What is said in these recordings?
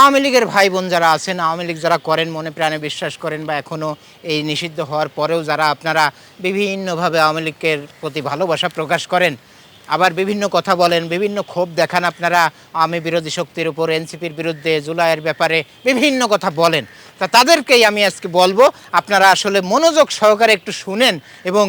আওয়ামী লীগের ভাই বোন যারা আছেন, আওয়ামী লীগ যারা করেন, মনে প্রাণে বিশ্বাস করেন, বা এখনও এই নিষিদ্ধ হওয়ার পরেও যারা আপনারা বিভিন্নভাবে আওয়ামী লীগের প্রতি ভালোবাসা প্রকাশ করেন, আবার বিভিন্ন কথা বলেন, বিভিন্ন ক্ষোভ দেখান আপনারা আওয়ামী বিরোধী শক্তির উপর, এনসিপির বিরুদ্ধে, জুলাইয়ের ব্যাপারে বিভিন্ন কথা বলেন, তাদেরকেই আমি আজকে বলবো আপনারা আসলে মনোযোগ সহকারে একটু শুনেন এবং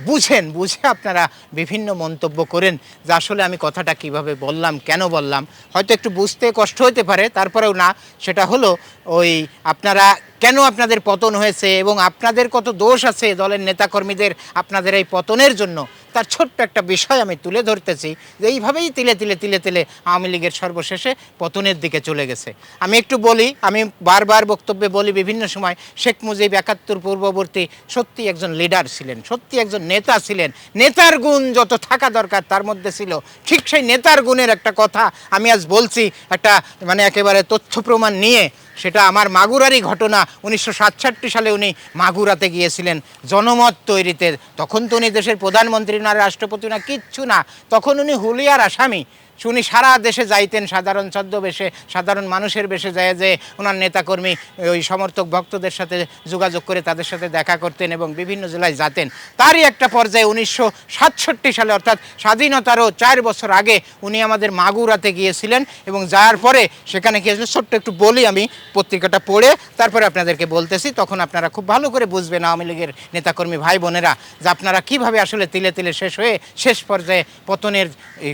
বুঝে আপনারা বিভিন্ন মন্তব্য করেন যে আসলে আমি কথাটা কিভাবে বললাম, কেন বললাম। হয়তো একটু বুঝতে কষ্ট হতে পারে, তারপরেও না, সেটা হলো ওই আপনারা কেন আপনাদের পতন হয়েছে এবং আপনাদের কত দোষ আছে দলের নেতাকর্মীদের আপনাদের এই পতনের জন্য, তার ছোট্ট একটা বিষয় আমি তুলে ধরতেছি যে এইভাবেই তিলে তিলে তিলে তিলে আওয়ামী লীগের সর্বশেষে পতনের দিকে চলে গেছে। আমি একটু বলি, আমি বারবার বক্তব্যে বলি বিভিন্ন সময়, শেখ মুজিব ৭১ পূর্ববর্তী সত্যি একজন লিডার ছিলেন, সত্যি একজন নেতা ছিলেন। নেতার গুণ যত থাকা দরকার তার মধ্যে ছিল, ঠিক সেই নেতার গুণের একটা কথা আমি আজ বলছি, একটা মানে একেবারে তথ্য প্রমাণ নিয়ে। সেটা আমার মাগুরারই ঘটনা। ১৯৬৭ সালে উনি মাগুরাতে গিয়েছিলেন জনমত তৈরিতে। তখন তো উনি দেশের প্রধানমন্ত্রী না, রাষ্ট্রপতি না, কিচ্ছু না, তখন উনি হুলিয়ার আসামি। উনি সারা দেশে যাইতেন সাধারণ ছদ্মবেশে, সাধারণ মানুষের বেশে যায়, যে ওনার নেতাকর্মী ওই সমর্থক ভক্তদের সাথে যোগাযোগ করে তাদের সাথে দেখা করতেন এবং বিভিন্ন জেলায় যেতেন। তারই একটা পর্যায়ে ১৯৬৭ সালে, অর্থাৎ স্বাধীনতারও ৪ বছর আগে উনি আমাদের মাগুরাতে গিয়েছিলেন এবং যাওয়ার পরে সেখানে গিয়েছিলেন। ছোট্ট একটু বলি আমি, পত্রিকাটা পড়ে তারপরে আপনাদেরকে বলতেছি, তখন আপনারা খুব ভালো করে বুঝবেন আওয়ামী লীগের নেতাকর্মী ভাই বোনেরা যে আপনারা কীভাবে আসলে তিলে তিলে শেষ হয়ে শেষ পর্যায়ে পতনের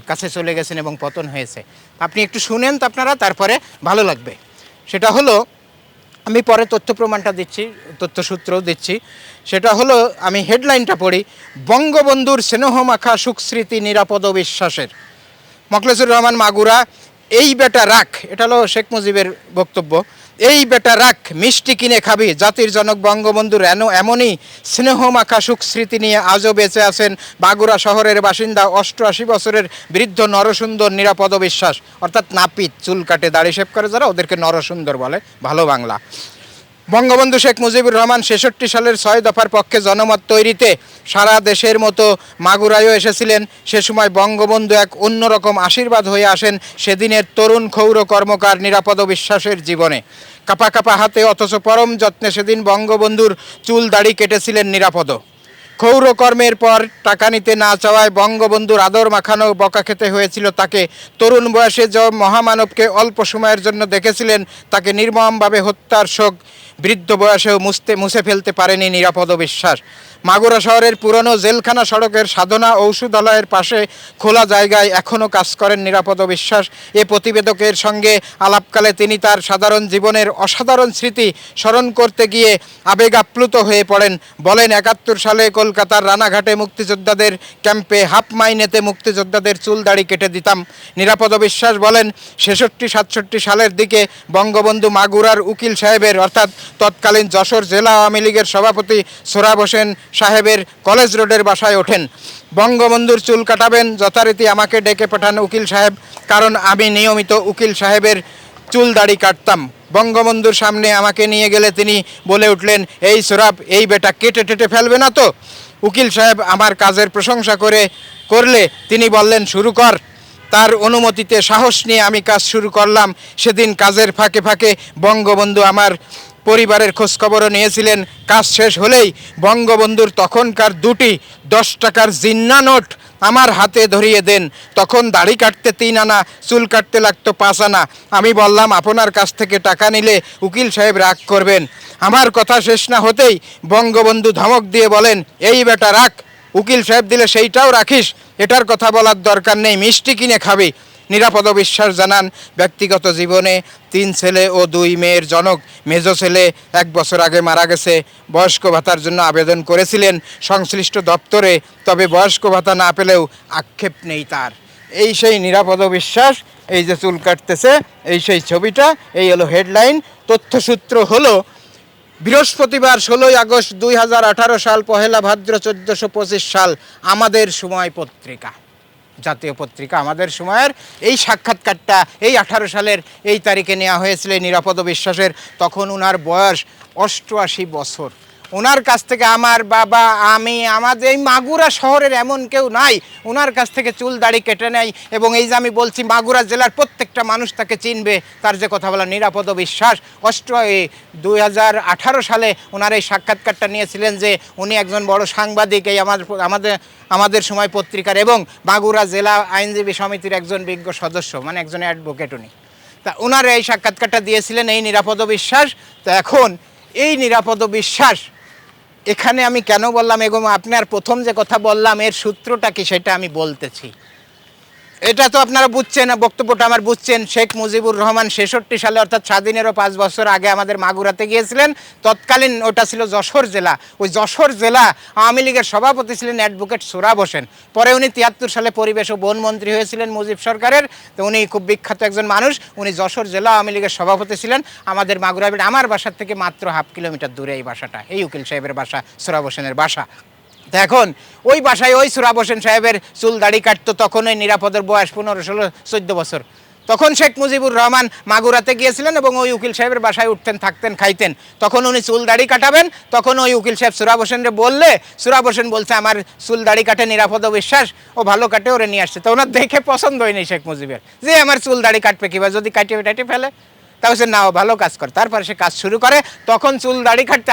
কাছে চলে গেছেন এবং পতন হয়েছে। আপনি একটু শুনেন তো আপনারা, তারপরে ভালো লাগবে। সেটা হলো, আমি পরে তথ্য প্রমাণটা দিচ্ছি, তথ্যসূত্রও দিচ্ছি। সেটা হলো, আমি হেডলাইনটা পড়ি, বঙ্গবন্ধুর স্নেহমাখা সুখস্মৃতি নিরাপদ বিশ্বাসের। মোখলেসুর রহমান মাগুরা, এই বেটা রাখ, এটা হলো শেখ মুজিবের বক্তব্য, এই বেটা রাখ, মিষ্টি কিনে খাবি। জাতির জনক বঙ্গবন্ধুর এমনই স্নেহমাখা সুখস্মৃতি নিয়ে আজও বেঁচে আছেন মাগুরা শহরের বাসিন্দা ৮৮ বছরের বৃদ্ধ নরসুন্দর নিরাপদ বিশ্বাস, অর্থাৎ নাপিত, চুল কাটে, দাড়ি শেভ করে যারা, ওদেরকে নরসুন্দর বলে ভালো বাংলা। বঙ্গবন্ধু শেখ মুজিবুর রহমান ৬৬ সালের ৬ দফার পক্ষে জনমত তৈরিতে সারা দেশের মতো মাগুরায়ও এসেছিলেন। সে সময় বঙ্গবন্ধু এক অন্যরকম আশীর্বাদ হয়ে আসেন সেদিনের তরুণ ক্ষৌর কর্মকার নিরাপদ বিশ্বাসের জীবনে। কাপা কাপা হাতে অথচ পরম যত্নে সেদিন বঙ্গবন্ধুর চুল দাড়ি কেটেছিলেন নিরাপদ। ক্ষৌর কর্মের পর টাকা নিতে না চাওয়ায় বঙ্গবন্ধুর আদর মাখানো বকা খেতে হয়েছিল তাকে। তরুণ বয়সে যে মহামানবকে অল্প সময়ের জন্য দেখেছিলেন, তাকে নির্মমভাবে হত্যার শোক বৃদ্ধ বয়সেও মুছে ফেলতে পারেনি নিরাপদ বিশ্বাস। মাগুরা শহরের পুরনো জেলখানা সড়কের সাধনা ঔষধালয়ের পাশে খোলা জায়গায় এখনও কাজ করেন নিরাপদ বিশ্বাস। এ প্রতিবেদকের সঙ্গে আলাপকালে তিনি তার সাধারণ জীবনের অসাধারণ স্মৃতি স্মরণ করতে গিয়ে আবেগ আপ্লুত হয়ে পড়েন। বলেন, ৭১ সালে কলকাতার রানাঘাটে মুক্তিযোদ্ধাদের ক্যাম্পে হাফ মাইনেতে মুক্তিযোদ্ধাদের চুল দাড়ি কেটে দিতাম। নিরাপদ বিশ্বাস বলেন, ৬৬-৬৭ সালের দিকে বঙ্গবন্ধু মাগুরার উকিল সাহেবের, অর্থাৎ তৎকালীন যশোর জেলা আওয়ামী লীগের সভাপতি সোহরাব হোসেন সাহেবের কলেজ রোডের বাসায় ওঠেন। বঙ্গবন্ধুর চুল কাটাবেন, যথারীতি আমাকে ডেকে পাঠান উকিল সাহেব, কারণ আমি নিয়মিত উকিল সাহেবের চুল দাড়ি কাটতাম। বঙ্গবন্ধুর সামনে আমাকে নিয়ে গেলে তিনি বলে উঠলেন, এই সোহরাব, এই বেটা কেটে টেটে ফেলবে না তো? উকিল সাহেব আমার কাজের প্রশংসা করলে তিনি বললেন, শুরু কর। তার অনুমতিতে সাহস নিয়ে আমি কাজ শুরু করলাম। সেদিন কাজের ফাঁকে ফাঁকে বঙ্গবন্ধু আমার পরিবারের খোঁজখবরও নিয়েছিলেন। কাজ শেষ হলেই বঙ্গবন্ধুর তখনকার 2টি 10 টাকার জিন্না নোট আমার হাতে ধরিয়ে দেন। তখন দাড়ি কাটতে 3 আনা, চুল কাটতে লাগতো 5 আনা। আমি বললাম, আপনার কাছ থেকে টাকা নিলে উকিল সাহেব রাগ করবেন। আমার কথা শেষ না হতেই বঙ্গবন্ধু ধমক দিয়ে বলেন, এই বেটা রাখ, উকিল সাহেব দিলে সেইটাও রাখিস, এটার কথা বলার দরকার নেই, মিষ্টি কিনে খাবি। নিরাপদ বিশ্বাস জানান, ব্যক্তিগত জীবনে 3 ছেলে ও 2 মেয়ের জনক। মেজ ছেলে 1 বছর আগে মারা গেছে। বয়স্ক ভাতার জন্য আবেদন করেছিলেন সংশ্লিষ্ট দপ্তরে, তবে বয়স্ক ভাতা না পেলেও আক্ষেপ নেই তার। এই সেই নিরাপদ বিশ্বাস, এই যে চুল কাটতেছে, এই সেই ছবিটা, এই হলো হেডলাইন। তথ্যসূত্র হলো, বৃহস্পতিবার 16 আগস্ট 2018 সাল, পহেলা ভাদ্র 1425 সাল, আমাদের সময় পত্রিকা, জাতীয় পত্রিকা আমাদের সময়ের এই সাক্ষাৎকারটা এই 18 সালের এই তারিখে নেওয়া হয়েছিল নিরাপদ বিশ্বাসের। তখন ওনার বয়স 88 বছর। ওনার কাছ থেকে আমার বাবা, আমি, আমাদের এই মাগুরা শহরের এমন কেউ নাই ওনার কাছ থেকে চুল দাড়ি কেটে নেয়। এবং এই যে আমি বলছি মাগুরা জেলার প্রত্যেকটা মানুষ তাকে চিনবে, তার যে কথা বলা নিরাপদ বিশ্বাস। 2018 সালে ওনার এই সাক্ষাৎকারটা নিয়েছিলেন যে উনি একজন বড় সাংবাদিক, এই আমাদের সময় পত্রিকার এবং মাগুরা জেলা আইনজীবী সমিতির একজন বিজ্ঞ সদস্য, মানে একজন অ্যাডভোকেট উনি। তা ওনার এই সাক্ষাৎকারটা দিয়েছিলেন এই নিরাপদ বিশ্বাস। তো এখন এই নিরাপদ বিশ্বাস এখানে আমি কেন বললাম এবং আপনার প্রথম যে কথা বললাম এর সূত্রটা কি সেটা আমি বলতেছি। এটা তো আপনারা বুঝছেন, বক্তব্যটা আমার বুঝছেন। শেখ মুজিবুর রহমান 66 সালে অর্থাৎ স্বাধীনেরও 5 বছর আগে আমাদের মাগুরাতে গিয়েছিলেন। তৎকালীন ওটা ছিল যশোর জেলা। ওই যশোর জেলা আওয়ামী লীগের সভাপতি ছিলেন অ্যাডভোকেট সোহরাব হোসেন। পরে উনি 73 সালে পরিবেশ ও বন মন্ত্রী হয়েছিলেন মুজিব সরকারের। তো উনি খুব বিখ্যাত একজন মানুষ। উনি যশোর জেলা আওয়ামী লীগের সভাপতি ছিলেন। আমাদের মাগুরা, আমার বাসার থেকে মাত্র 1/2 কিলোমিটার দূরে এই বাসাটা, এই উকিল সাহেবের বাসা, সোহরাব হোসেনের বাসা। এখন ওই বাসায় ওই সোহরাব হোসেন সাহেবের চুল দাড়ি কাটতো, তখন ওই নিরাপদের বয়স 15, 16, 14 বছর। তখন শেখ মুজিবুর রহমান মাগুরাতে গিয়েছিলেন এবং ওই উকিল সাহেবের বাসায় উঠতেন, থাকতেন, খাইতেন। তখন উনি চুল দাড়ি কাটাবেন, তখন ওই উকিল সাহেব সোহরাব হোসেনরে বললে সোহরাব হোসেন বলছে আমার চুল দাড়ি কাটে নিরাপদ বিশ্বাস, ও ভালো কাটে, ওরে নিয়ে আসছে। তো ওনার দেখে পছন্দ হয়নি শেখ মুজিবের, যে আমার চুল দাড়ি কাটবে কিবা, যদি কাটিয়ে টাটিয়ে ফেলে। তাও সে নাও ভালো কাজ করে। তারপরে সে কাজ শুরু করে। তখন চুল দাড়ি কাটতে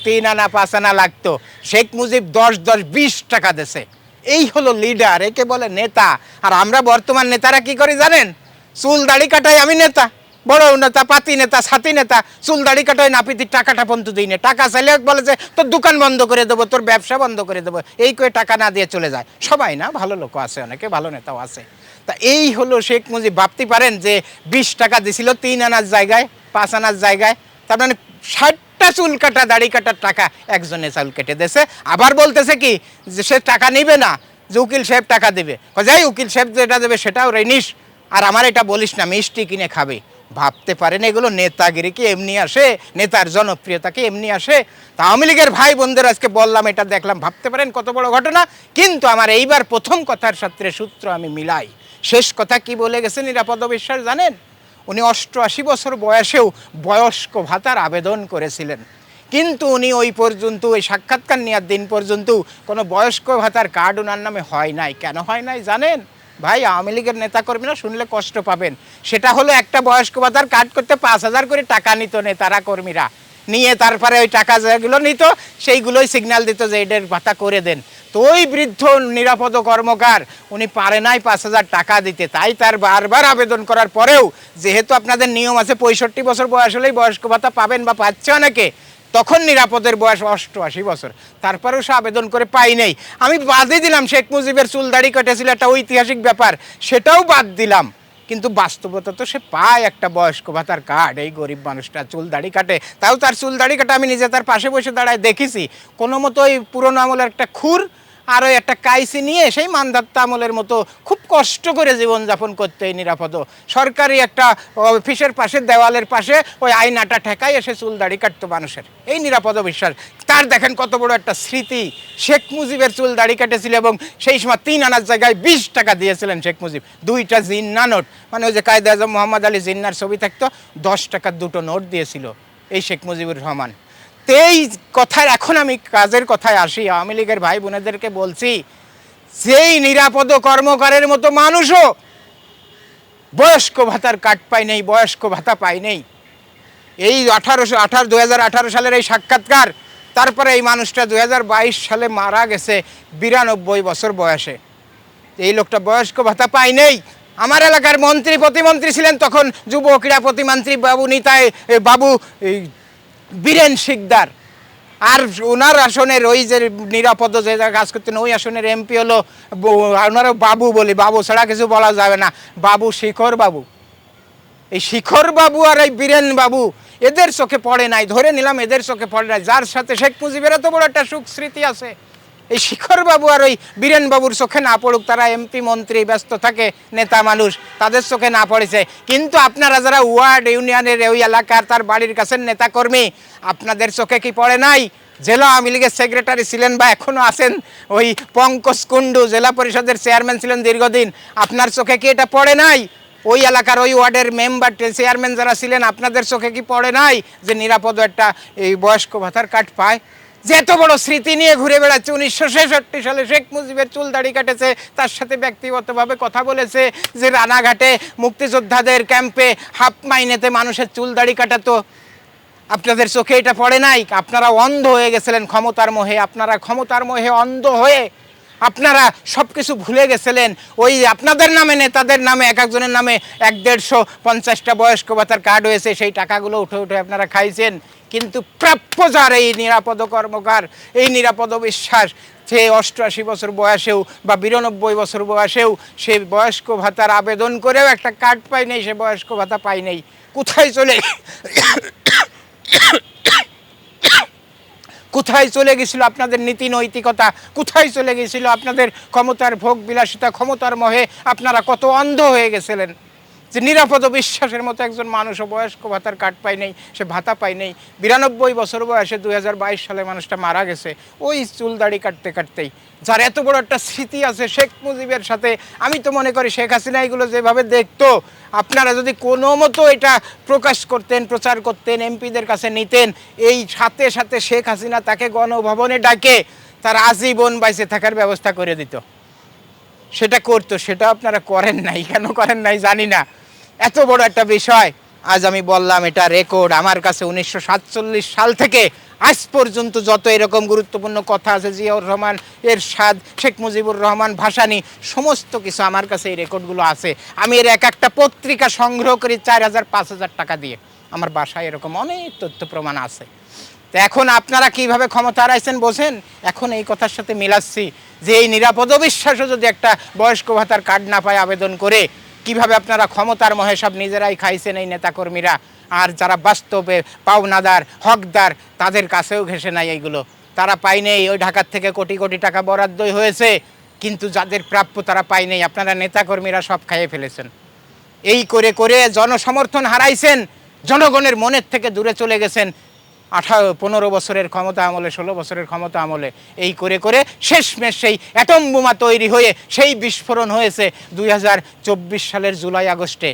3 আনা 5 আনা লাগতো। শেখ মুজিব 10, 20 টাকা দেছে। এই হলো লিডার, একে বলে নেতা। আর আমরা বর্তমান নেতারা কি করি জানেন? চুল দাড়ি কাটাই আমি নেতা, বড় নেতা, পাতি নেতা, ছাতি নেতা। চুল দাড়ি কাটাই নাপিতির টাকাটা পর্যন্ত দিই না। টাকা চাইলে বলে যে তোর দোকান বন্ধ করে দেবো, তোর ব্যবসা বন্ধ করে দেবো, এই করে টাকা না দিয়ে চলে যায়। সবাই না, ভালো লোক আছে, অনেকে ভালো নেতাও আছে। তা এই হলো শেখ মুজিব। ভাবতে পারেন যে 20 টাকা দিছিল 3 আনার জায়গায়, 5 আনার জায়গায়। তার মানে 60টা চুল কাটা দাড়ি কাটার টাকা একজনে চুল কেটে দিয়েছে। আবার বলতেছে কি যে সে টাকা নিবে না, যে উকিল সাহেব টাকা দেবে। যাই উকিল সাহেব যেটা দেবে সেটাও রেনিস, আর আমার এটা বলিস না, মিষ্টি কিনে খাবে। ভাবতে পারেন এগুলো নেতাগিরি কি এমনি আসে? নেতার জনপ্রিয়তা কি এমনি আসে? তা আওয়ামী লীগের ভাই বোনদের আজকে বললাম, এটা দেখলাম, ভাবতে পারেন কত বড় ঘটনা। কিন্তু আমার এইবার প্রথম কথার সাথে সূত্র আমি মিলাই। শেষ কথা কি বলে গেছে নিরাপদ বিশ্বাস জানেন? উনি 88 বছর বয়সেও বয়স্ক ভাতার আবেদন করেছিলেন, কিন্তু উনি ওই পর্যন্ত, ওই সাক্ষাৎকার নেওয়ার দিন পর্যন্ত কোনো বয়স্ক ভাতার কার্ড ওনার নামে হয় নাই। কেন হয় নাই জানেন? ভাই, আওয়ামী লীগের নেতাকর্মীরা শুনলে কষ্ট পাবেন। সেটা হলো একটা বয়স্ক ভাতার কার্ড করতে 5,000 করে টাকা নিত নেতারা, কর্মীরা নিয়ে তারপরে ওই টাকা যেগুলো নিত সেইগুলোই সিগন্যাল দিত যে এদের ভাতা করে দেন। তো ওই বৃদ্ধ নিরাপদ কর্মকার উনি পারে নাই 5,000 টাকা দিতে। তাই তার বারবার আবেদন করার পরেও, যেহেতু আপনাদের নিয়ম আছে 65 বছর বয়স হলেই বয়স্ক ভাতা পাবেন বা পাচ্ছে অনেকে, তখন নিরাপদের বয়স 88 বছর, তারপরেও সে আবেদন করে পাই নেই। আমি বাদই দিলাম শেখ মুজিবের চুল দাড়ি কেটেছিল, একটা ঐতিহাসিক ব্যাপার, সেটাও বাদ দিলাম। কিন্তু বাস্তবতা তো সে পায় একটা বয়স্ক ভাতার কার্ড। এই গরিব মানুষটা চুল দাড়ি কাটে, তাও তার চুল দাড়ি কাটে আমি নিজে তার পাশে বসে দাঁড়ায় দেখেছি। কোনো মতো ওই পুরোনো আমলের একটা খুর আর ওই একটা কাইসি নিয়ে সেই মানধাত্তা আমলের মতো খুব কষ্ট করে জীবনযাপন করতে এই নিরাপদ সরকারি একটা অফিসের পাশে, দেওয়ালের পাশে ওই আয়নাটা ঠেকাই এসে চুল দাড়ি কাটতো মানুষের। এই নিরাপদ বিশ্বাস। তার দেখেন কত বড় একটা স্মৃতি। শেখ মুজিবের চুল দাড়ি কাটেছিল এবং সেই সময় 3 আনার জায়গায় 20 টাকা দিয়েছিলেন শেখ মুজিব। 2টা জিন্না নোট, মানে ওই যে কায়দে আজম মোহাম্মদ আলী জিন্নার ছবি থাকতো, 10 টাকার 2টো নোট দিয়েছিল এই শেখ মুজিবুর রহমান। এই কথায় এখন আমি কাজের কথায় আসি। আওয়ামী লীগের ভাই বোনেদেরকে বলছি, সেই নিরাপদ কর্মকারের মতো মানুষও বয়স্ক ভাতার কার্ড পায় নেই, বয়স্ক ভাতা পায় নেই। এই 2018 সালের এই সাক্ষাৎকার, তারপরে এই মানুষটা 2022 সালে মারা গেছে 92 বছর বয়সে। এই লোকটা বয়স্ক ভাতা পায় নেই। আমার এলাকার মন্ত্রী প্রতিমন্ত্রী ছিলেন তখন যুব ক্রীড়া প্রতিমন্ত্রী বাবু নিতাই, বাবু বীরেন শিকদার। আর ওনার আসনের ওই যে নিরাপদ যে কাজ করতেন ওই আসনের এমপি হলো, ওনারও বাবু বলি, বাবু ছাড়া কিছু বলা যাবে না, বাবু শিখর বাবু। এই শিখর বাবু আর এই বীরেন বাবু এদের চোখে পড়ে নাই, ধরে নিলাম এদের চোখে পড়ে নাই। যার সাথে শেখ মুজিবের এত বড় একটা সুখ স্মৃতি আছে, এই শিখর বাবু আর ওই বীরেন বাবুর চোখে না পড়ুক। তারা এমপি মন্ত্রী ব্যস্ত থাকে, নেতা মানুষ, তাদের চোখে না পড়েছে। কিন্তু আপনারা যারা ওয়ার্ড ইউনিয়নের ওই এলাকার তার বাড়ির কাছের নেতাকর্মী, আপনাদের চোখে কি পড়ে নাই? জেলা আওয়ামী লীগের সেক্রেটারি ছিলেন বা এখনও আছেন ওই পঙ্কজ কুণ্ডু, জেলা পরিষদের চেয়ারম্যান ছিলেন দীর্ঘদিন, আপনার চোখে কি এটা পড়ে নাই? ওই এলাকার ওই ওয়ার্ডের মেম্বার চেয়ারম্যান যারা ছিলেন, আপনাদের চোখে কি পড়ে নাই যে নিরাপদ একটা এই বয়স্ক ভাতার কার্ড পায়? যে এত বড় স্মৃতি নিয়ে ঘুরে বেড়াচ্ছে, 1966 সালে শেখ মুজিবের চুল দাড়ি কাটেছে, তার সাথে ব্যক্তিগতভাবে কথা বলেছে যে রানাঘাটে মুক্তিযোদ্ধাদের ক্যাম্পে হাফ মাইনেতে মানুষের চুল দাড়ি কাটাতো। আপনাদের চোখে এটা পড়ে নাই? আপনারা অন্ধ হয়ে গেছিলেন ক্ষমতার মোহে, আপনারা ক্ষমতার মোহে অন্ধ হয়ে আপনারা সব কিছু ভুলে গেছিলেন। ওই আপনাদের নামে, নেতাদের নামে, এক একজনের নামে 150-50টা বয়স্ক ভাতার কার্ড হয়েছে, সেই টাকাগুলো উঠে উঠে আপনারা খাইছেন। কিন্তু প্রাপ্য যার এই নিরাপদ কর্মকার, এই নিরাপদ বিশ্বাস, সে 88 বছর বয়সেও বা 92 বছর বয়সেও সে বয়স্ক ভাতার আবেদন করেও একটা কার্ড পায় নাই, সে বয়স্ক ভাতা পায় নাই। কোথায় চলে কোথায় চলে গেছিল আপনাদের নীতি নৈতিকতা? কোথায় চলে গেছিল আপনাদের ক্ষমতার ভোগ বিলাসিতা? ক্ষমতার মোহে আপনারা কত অন্ধ হয়ে গেছিলেন যে নিরাপদ বিশ্বাসের মতো একজন মানুষও বয়স্ক ভাতার কার্ড পায় নেই, সে ভাতা পায় নেই। 92 বছর বয়সে 2022 সালে মানুষটা মারা গেছে ওই চুল দাড়ি কাটতে কাটতেই। যার এত বড় একটা স্মৃতি আছে শেখ মুজিবের সাথে, আমি তো মনে করি শেখ হাসিনা এগুলো যেভাবে দেখতো, আপনারা যদি কোনো মতো এটা প্রকাশ করতেন, প্রচার করতেন, এমপিদের কাছে নিতেন, এই সাথে সাথে শেখ হাসিনা তাকে গণভবনে ডাকে তার আজীবন বাইচে থাকার ব্যবস্থা করে দিত। সেটা করতো, সেটা আপনারা করেন নাই। কেন করেন নাই জানি না। এত বড় একটা বিষয় আজ আমি বললাম, এটা রেকর্ড আমার কাছে। 1947 সাল থেকে আজ পর্যন্ত যত এরকম গুরুত্বপূর্ণ কথা আছে, জিয়াউর রহমান, এরশাদ, শেখ মুজিবুর রহমান, ভাসানী, সমস্ত কিছু আমার কাছে এই রেকর্ডগুলো আছে। আমি এর এক একটা পত্রিকা সংগ্রহ করি 4000-5000 টাকা দিয়ে। আমার বাসায় এরকম অনেক তথ্য প্রমাণ আছে। তো এখন আপনারা কিভাবে ক্ষমতা হারাইছেন বোঝেন? এখন এই কথার সাথে মিলাচ্ছি যে এই নিরাপদ বিশ্বাসও যদি একটা বয়স্ক ভাতার কার্ড না পায় আবেদন করে, কিভাবে আপনারা ক্ষমতার মহে সব নিজেরাই খাইছেন এই নেতাকর্মীরা। আর যারা বাস্তবে পাওনাদার, হকদার, তাদের কাছেও ঘেঁষে নাই এইগুলো, তারা পায় নেই। ওই ঢাকার থেকে কোটি কোটি টাকা বরাদ্দই হয়েছে, কিন্তু যাদের প্রাপ্য তারা পায় নেই। আপনারা নেতাকর্মীরা সব খাইয়ে ফেলেছেন। এই করে করে জনসমর্থন হারাইছেন, জনগণের মনের থেকে দূরে চলে গেছেন। 15 বছরের ক্ষমতা আমলে, 16 বছরের ক্ষমতা আমলে এই করে করে শেষমেশ সেই অ্যাটম বোমা তৈরি হয়ে সেই বিস্ফোরণ হয়েছে 2024 সালের জুলাই আগস্টে,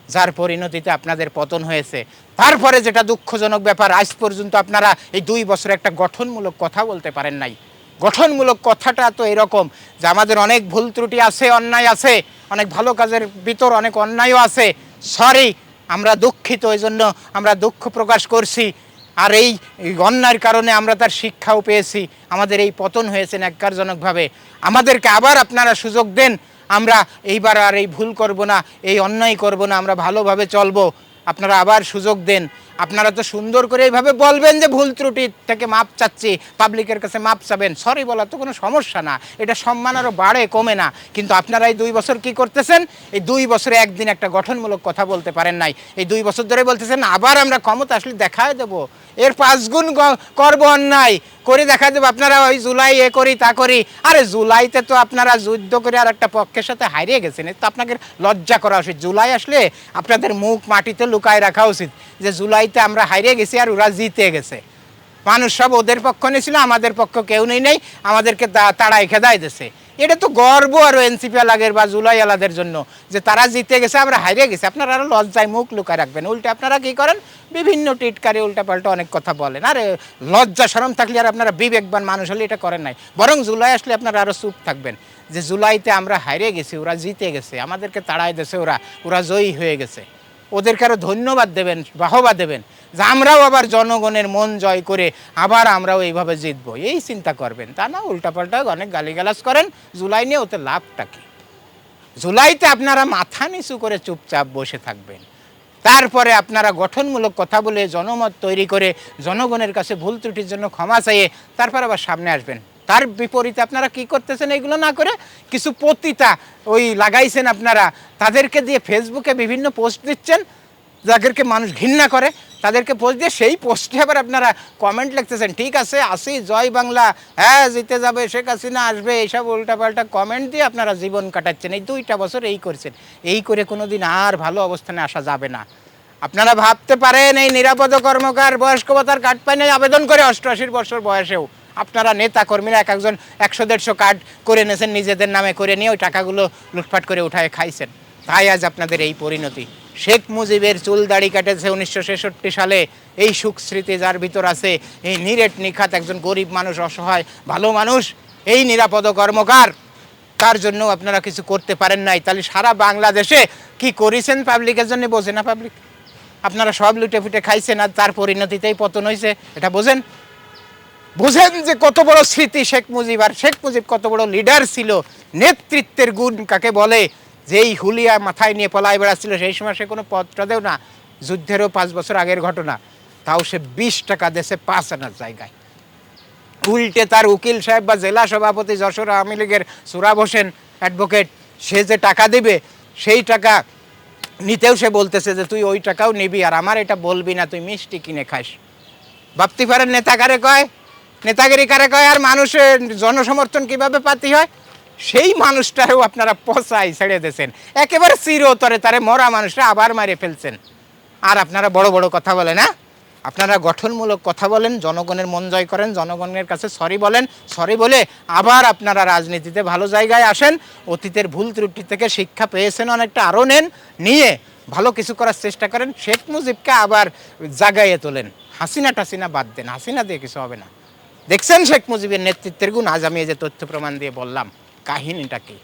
যার পরিণতিতে আপনাদের পতন হয়েছে। তারপরে যেটা দুঃখজনক ব্যাপার, আজ পর্যন্ত আপনারা এই 2 বছরে একটা গঠনমূলক কথা বলতে পারেন নাই। গঠনমূলক কথাটা তো এরকম যে আমাদের অনেক ভুল ত্রুটি আছে, অন্যায় আছে, অনেক ভালো কাজের ভিতর অনেক অন্যায়ও আছে। সরি, আমরা দুঃখিত, এই জন্য আমরা দুঃখ প্রকাশ করছি। আর এই অন্যায়ের কারণে আমরা তার শিক্ষাও পেয়েছি। আমাদের এই পতন হয়েছে ন্যাক্কারজনকভাবে। আমাদেরকে আবার আপনারা সুযোগ দেন, আমরা এইবার আর এই ভুল করব না, এই অন্যায় করব না, আমরা ভালোভাবে চলবো। আপনারা আবার সুযোগ দেন। আপনারা তো সুন্দর করে এইভাবে বলবেন যে ভুল ত্রুটি থেকে মাপ চাচ্ছি, পাবলিকের কাছে মাপ চাবেন। সরি বলা তো কোনো সমস্যা না, এটা সম্মান আরও বাড়ে, কমে না। কিন্তু আপনারা এই 2 বছর কি করতেছেন? এই 2 বছরে একদিন একটা গঠনমূলক কথা বলতে পারেন নাই। এই 2 বছর ধরে বলতেছেন আবার আমরা ক্ষমতা আসলে দেখায় দেবো, এর 5 গুণ করবো অন্যায় করে দেখা দেবো। আপনারা ওই জুলাই এ করি তা করি। আরে জুলাইতে তো আপনারা যুদ্ধ করে আর একটা পক্ষের সাথে হারিয়ে গেছেন, তো আপনাকে লজ্জা করা উচিত। জুলাই আসলে আপনাদের মুখ মাটিতে লুকায় রাখা উচিত যে জুলাইতে আমরা হারিয়ে গেছি আর ওরা জিতে গেছে। মানুষ সব ওদের পক্ষ নিয়েছিল, আমাদের পক্ষ কেউ নেই, আমাদেরকে তাড়াই খেদাই দিয়েছে। এটা তো গর্ব আরও এনসিপি আলাদের বা জুলাই আলাদের জন্য যে তারা জিতে গেছে, আমরা হারিয়ে গেছি। আপনারা আরও লজ্জায় মুখ লুকায় রাখবেন। উল্টে আপনারা কী করেন? বিভিন্ন টিটকারি উল্টাপাল্টা অনেক কথা বলেন। আরে লজ্জা শরম থাকলে আর আপনারা বিবেকবান মানুষ হলে এটা করেন নাই। বরং জুলাই আসলে আপনারা আরও চুপ থাকবেন যে জুলাইতে আমরা হারিয়ে গেছি, ওরা জিতে গেছে, আমাদেরকে তাড়াই দিয়েছে, ওরা জয়ী হয়ে গেছে। ওদেরকে আরও ধন্যবাদ দেবেন, বাহবা দেবেন যে আমরাও আবার জনগণের মন জয় করে আবার আমরাও এইভাবে জিতবো, এই চিন্তা করবেন। তা না উল্টাপাল্টা অনেক গালিগালাজ করেন। জুলাই নিয়ে ওতে লাভটা কি? জুলাইতে আপনারা মাথা নিচু করে চুপচাপ বসে থাকবেন। তারপরে আপনারা গঠনমূলক কথা বলে জনমত তৈরি করে জনগণের কাছে ভুল ত্রুটির জন্য ক্ষমা চাইয়ে তারপর আবার সামনে আসবেন। তার বিপরীতে আপনারা কি করতেছেন? এইগুলো না করে কিছু পতিতা ওই লাগাইছেন আপনারা, তাদেরকে দিয়ে ফেসবুকে বিভিন্ন পোস্ট দিচ্ছেন, যাদেরকে মানুষ ঘৃণা করে তাদেরকে পোস্ট দিয়ে সেই পোস্টে আবার আপনারা কমেন্ট লিখতেছেন, ঠিক আছে আসি, জয় বাংলা, হ্যাঁ জিতে যাবে, শেখ হাসিনা আসবে, এইসব উল্টাপাল্টা কমেন্ট দিয়ে আপনারা জীবন কাটাচ্ছেন। এই 2টা বছর এই করছেন। এই করে কোনো দিন আর ভালো অবস্থানে আসা যাবে না। আপনারা ভাবতে পারেন এই নিরাপদ কর্মকার বয়স্ক ভাতার কার্ড পায় নাই আবেদন করে 88 বছর বয়সেও আপনারা নেতা কর্মীরা এক একজন 100-150 কার্ড করে নিয়েছেন, নিজেদের নামে করে নিয়ে ওই টাকাগুলো লুটপাট করে উঠায় খাইছেন। তাই আজ আপনাদের এই পরিণতি। শেখ মুজিবের চুল দাড়ি কাটেছে 1966 সালে, এই সুখ স্মৃতি যার ভিতর আছে, এই নিরেট নিখাত একজন গরিব মানুষ, অসহায় ভালো মানুষ, এই নিরাপদ কর্মকার, তার জন্য আপনারা কিছু করতে পারেন নাই। তাহলে সারা বাংলাদেশে কি করেছেন পাবলিকের জন্য বোঝে না পাবলিক? আপনারা সব লুটে ফুটে খাইছেন আর তার পরিণতিতেই পতন হয়েছে, এটা বোঝেন? বুঝেন যে কত বড় স্মৃতি শেখ মুজিব, আর শেখ মুজিব কত বড় লিডার ছিল, নেতৃত্বের গুণ কাকে বলে, যেই হুলিয়া মাথায় নিয়ে পলায় বেড়াচ্ছিল, সেই সময় সে কোনো পত্রদেও না, যুদ্ধেরও 5 বছর আগের ঘটনা, তাও সে 20 টাকা দেশে 5 আনার জায়গায়। উল্টে তার উকিল সাহেব বা জেলা সভাপতি যশোর আওয়ামী লীগের সুরাব হোসেন অ্যাডভোকেট, সে যে টাকা দেবে, সেই টাকা নিতেও সে বলতেছে যে তুই ওই টাকাও নিবি আর আমার এটা বলবি না, তুই মিষ্টি কিনে খাস। ভাবতে পারেন নেতা কারে কয়, নেতাগিরি কারে কয়, আর মানুষের জনসমর্থন কিভাবে পাতি হয়। সেই মানুষটাও আপনারা পচাই ছেড়ে দিয়েছেন, একেবারে চিরতরে তারে মরা মানুষটা আবার মারে ফেলছেন। আর আপনারা বড় বড় কথা বলেন, হ্যাঁ আপনারা গঠনমূলক কথা বলেন, জনগণের মন জয় করেন, জনগণের কাছে সরি বলেন, সরি বলে আবার আপনারা রাজনীতিতে ভালো জায়গায় আসেন, অতীতের ভুল ত্রুটি থেকে শিক্ষা পেয়েছেন অনেকটা, আরও নেন, নিয়ে ভালো কিছু করার চেষ্টা করেন, শেখ মুজিবকে আবার জাগাইয়ে তোলেন, হাসিনা টাসিনা বাদ দেন, হাসিনা দিয়ে কিছু হবে না। দেখছেন শেখ মুজিবের নেতৃত্বের গুণ, আজ আমি এই যে তথ্য প্রমাণ দিয়ে বললাম কাহিনীটা কি।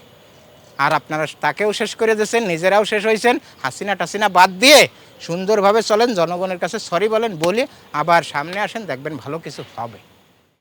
আর আপনারা তাকেও শেষ করে দিয়েছেন, নিজেরাও শেষ হয়েছেন, হাসিনা টাসিনা বাদ দিয়ে সুন্দরভাবে চলেন, জনগণের কাছে সরি বলেন, বলে আবার সামনে আসেন, দেখবেন ভালো কিছু হবে।